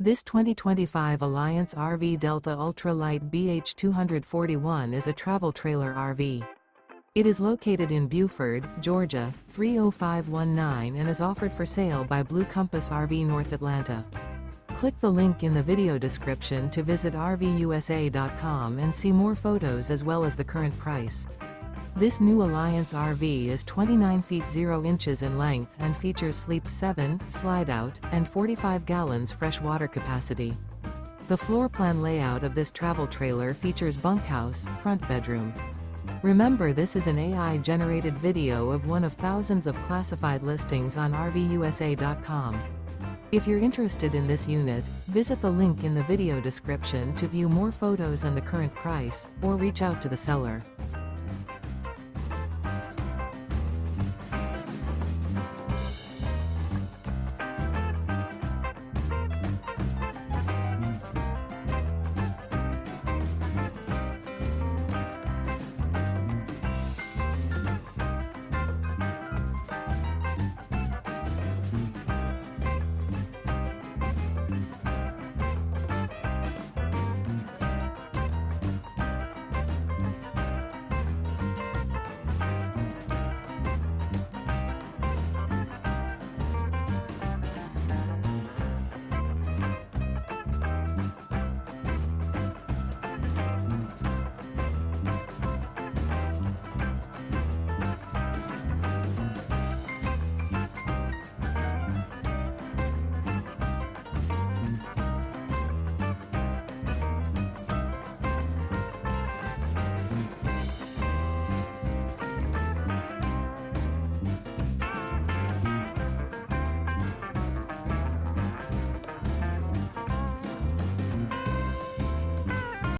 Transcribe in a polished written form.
This 2025 Alliance RV Delta Ultra Lite BH241 is a travel trailer RV. It is located in Buford, Georgia, 30519 and is offered for sale by Blue Compass RV North Atlanta. Click the link in the video description to visit RVUSA.com and see more photos as well as the current price. This new Alliance RV is 29 feet 0 inches in length and features sleeps 7, Slideout, and 45 gallons fresh water capacity. The floor plan layout of this travel trailer features bunkhouse, front bedroom. Remember, this is an AI-generated video of one of thousands of classified listings on RVUSA.com. If you're interested in this unit, visit the link in the video description to view more photos and the current price, or reach out to the seller.